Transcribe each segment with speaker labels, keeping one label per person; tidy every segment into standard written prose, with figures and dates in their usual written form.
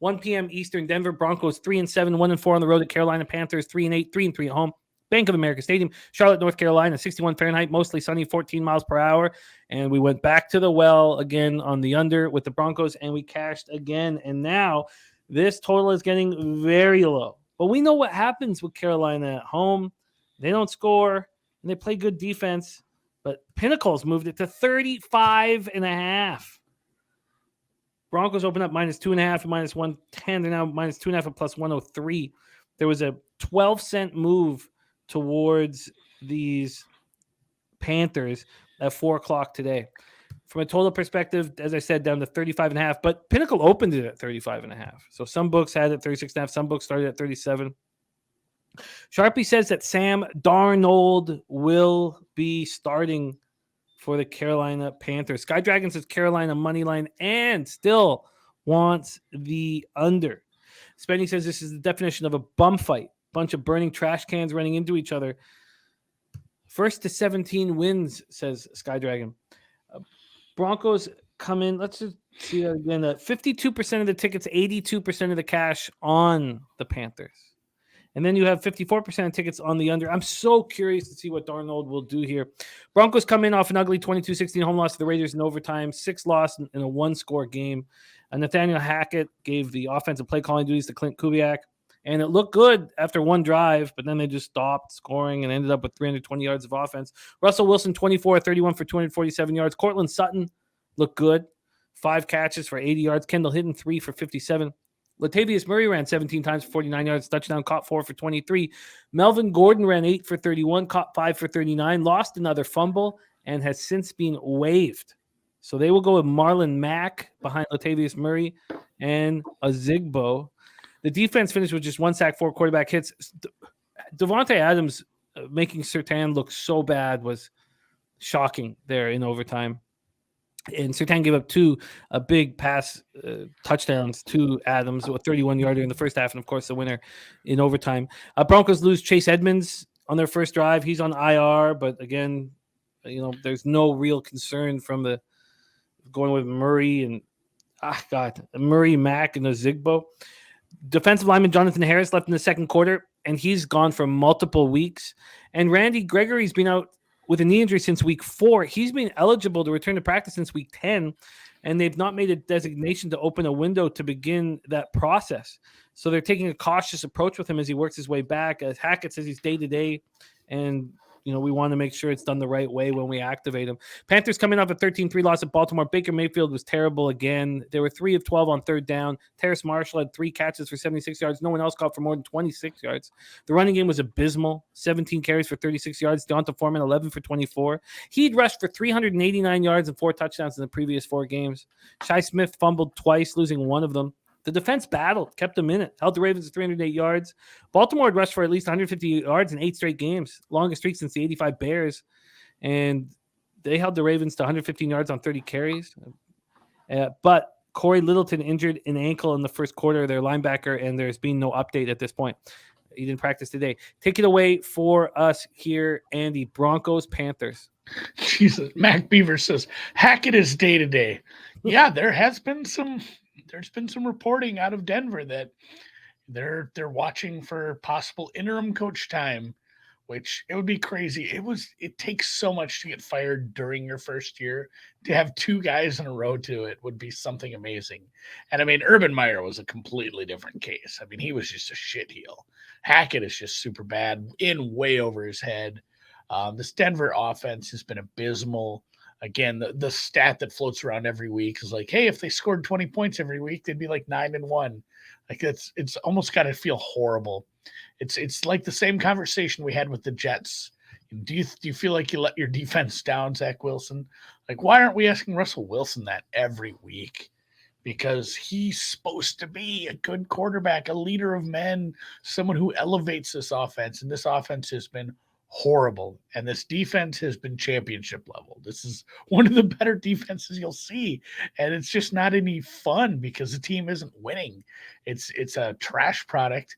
Speaker 1: 1 p.m. Eastern, Denver Broncos 3-7, 1-4 on the road at Carolina Panthers, 3-8, 3-3 at home. Bank of America Stadium, Charlotte, North Carolina, 61 Fahrenheit, mostly sunny, 14 miles per hour. And we went back to the well again on the under with the Broncos, and we cashed again. And now this total is getting very low. But we know what happens with Carolina at home. They don't score, and they play good defense. But Pinnacle's moved it to 35.5. Broncos open up -2.5 and -110. They're now -2.5 and +103. There was a 12-cent move towards these Panthers at 4 o'clock today. From a total perspective, as I said, down to 35.5, but Pinnacle opened it at 35.5. So some books had it at 36.5, some books started at 37. Sharpie says that Sam Darnold will be starting for the Carolina Panthers. Sky Dragon says Carolina money line and still wants the under. Spenny says this is the definition of a bum fight. Bunch of burning trash cans running into each other. 1st to 17 wins, says Sky Dragon. Broncos come in. Let's just see that again. 52% of the tickets, 82% of the cash on the Panthers. And then you have 54% of tickets on the under. I'm so curious to see what Darnold will do here. Broncos come in off an ugly 22-16 home loss to the Raiders in overtime, 6 loss in a 1-score game. Nathaniel Hackett gave the offensive play calling duties to Clint Kubiak. And it looked good after one drive, but then they just stopped scoring and ended up with 320 yards of offense. Russell Wilson, 24-31 for 247 yards. Cortland Sutton looked good. 5 catches for 80 yards. Kendall Hinton, 3 for 57. Latavius Murray ran 17 times for 49 yards. Touchdown, caught 4 for 23. Melvin Gordon ran 8 for 31, caught 5 for 39, lost another fumble, and has since been waived. So they will go with Marlon Mack behind Latavius Murray and a Zigbo. The defense finished with just 1 sack, 4 quarterback hits. Devontae Adams making Surtain look so bad was shocking there in overtime. And Surtain gave up 2 big pass touchdowns to Adams with a 31-yarder in the first half, and, of course, the winner in overtime. Broncos lose Chase Edmonds on their first drive. He's on IR, but, again, there's no real concern from the going with Murray and, Murray, Mack, and the Zigbo. Defensive lineman Jonathan Harris left in the second quarter, and he's gone for multiple weeks. And Randy Gregory's been out with a knee injury since week 4. He's been eligible to return to practice since week 10, and they've not made a designation to open a window to begin that process. So they're taking a cautious approach with him as he works his way back. As Hackett says, he's day-to-day, and we want to make sure it's done the right way when we activate him. Panthers coming off a 13-3 loss at Baltimore. Baker Mayfield was terrible again. They were 3 of 12 on third down. Terrace Marshall had 3 catches for 76 yards. No one else caught for more than 26 yards. The running game was abysmal. 17 carries for 36 yards. Deonta Foreman, 11 for 24. He'd rushed for 389 yards and 4 touchdowns in the previous 4 games. Shi Smith fumbled twice, losing one of them. The defense battled, kept them in it, held the Ravens to 308 yards. Baltimore had rushed for at least 150 yards in 8 straight games, longest streak since the 85 Bears. And they held the Ravens to 115 yards on 30 carries. But Corey Littleton injured an ankle in the first quarter, their linebacker, and there's been no update at this point. He didn't practice today. Take it away for us here, Andy. Broncos, Panthers.
Speaker 2: Jesus, Mac Beaver says, Hackett is day-to-day. Yeah, there's been some reporting out of Denver that they're watching for possible interim coach time, which it would be crazy. It takes so much to get fired during your first year. To have 2 guys in a row to it would be something amazing. And I mean, Urban Meyer was a completely different case. I mean, he was just a shitheel. Hackett is just super bad, in way over his head. This Denver offense has been abysmal. Again, the stat that floats around every week is like, hey, if they scored 20 points every week, they'd be like 9-1. Like it's almost got to feel horrible. It's like the same conversation we had with the Jets. Do you feel like you let your defense down, Zach Wilson? Like, why aren't we asking Russell Wilson that every week? Because he's supposed to be a good quarterback, a leader of men, someone who elevates this offense. And this offense has been horrible, and this defense has been championship level. This is one of the better defenses you'll see, and it's just not any fun because the team isn't winning. It's a trash product,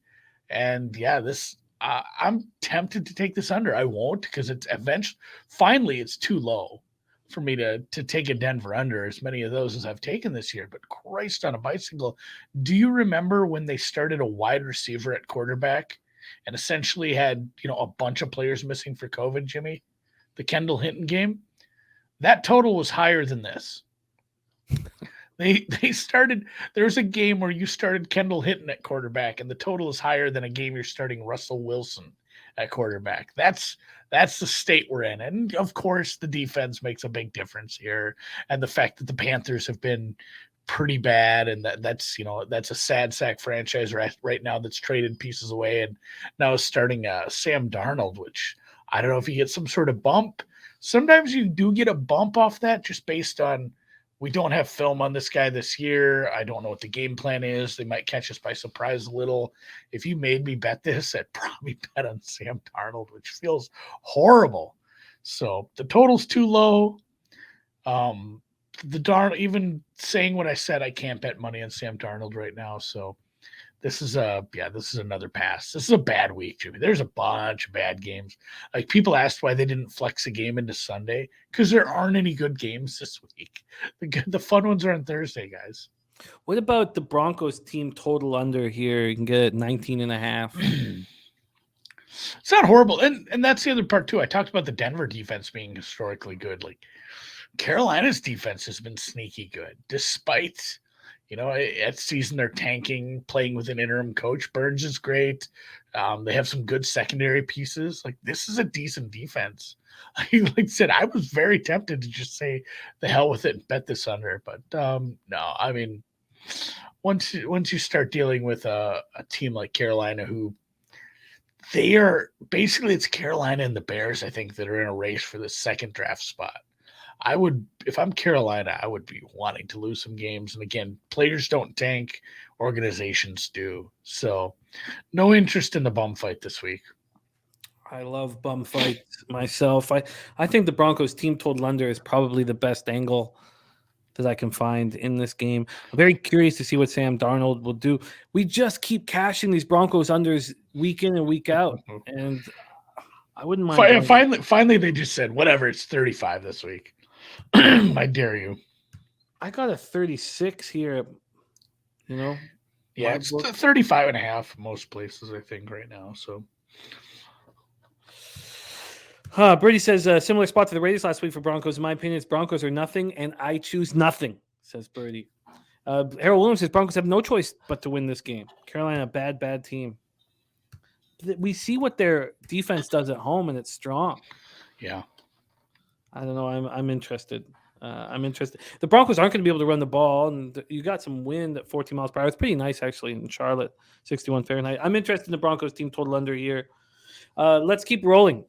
Speaker 2: and yeah, this I'm tempted to take this under. I won't, because it's finally it's too low. for me to take a Denver under, as many of those as I've taken this year. But Christ on a bicycle. Do you remember when they started a wide receiver at quarterback and essentially had, a bunch of players missing for COVID, Jimmy? The Kendall Hinton game? That total was higher than this. They started, there's a game where you started Kendall Hinton at quarterback, and the total is higher than a game you're starting Russell Wilson at quarterback. That's the state we're in. And of course, the defense makes a big difference here. And the fact that the Panthers have been pretty bad, and that's a sad sack franchise right now that's traded pieces away and now is starting Sam Darnold, which I don't know if he gets some sort of bump. Sometimes you do get a bump off that just based on we don't have film on this guy this year. I don't know what the game plan is. They might catch us by surprise a little. If you made me bet this, I'd probably bet on Sam Darnold, which feels horrible. So the total's too low. Even saying what I said, I can't bet money on Sam Darnold right now. So this is another pass. This is a bad week, Jimmy. There's a bunch of bad games. Like, people asked why they didn't flex a game into Sunday, because there aren't any good games this week. The fun ones are on Thursday, guys.
Speaker 1: What about the Broncos team total under here? You can get it 19.5.
Speaker 2: It's not horrible. And that's the other part too. I talked about the Denver defense being historically good. Like, Carolina's defense has been sneaky good, despite at season they're tanking, playing with an interim coach. Burns is great. They have some good secondary pieces. Like, this is a decent defense. Like I said, I was very tempted to just say the hell with it and bet this under. But no, I mean, once you start dealing with a team like Carolina, who they are basically, it's Carolina and the Bears, I think, that are in a race for the second draft spot. If I'm Carolina, I would be wanting to lose some games. And again, players don't tank, organizations do. So no interest in the bum fight this week.
Speaker 1: I love bum fights myself. I think the Broncos team total under is probably the best angle that I can find in this game. I'm very curious to see what Sam Darnold will do. We just keep cashing these Broncos unders week in and week out. And I wouldn't mind.
Speaker 2: Finally, they just said, whatever, it's 35 this week. I dare you.
Speaker 1: I got a 36 here,
Speaker 2: Yeah, it's 35.5 most places, I think, right now. So,
Speaker 1: Brady says similar spot to the Raiders last week for Broncos. In my opinion, it's Broncos or nothing, and I choose nothing, says Brady. Harold Williams says Broncos have no choice but to win this game. Carolina, bad team. We see what their defense does at home, and it's strong.
Speaker 2: Yeah.
Speaker 1: I don't know. I'm interested. I'm interested. The Broncos aren't going to be able to run the ball, and you got some wind at 14 miles per hour. It's pretty nice, actually, in Charlotte, 61 Fahrenheit. I'm interested in the Broncos team total under here. Let's keep rolling.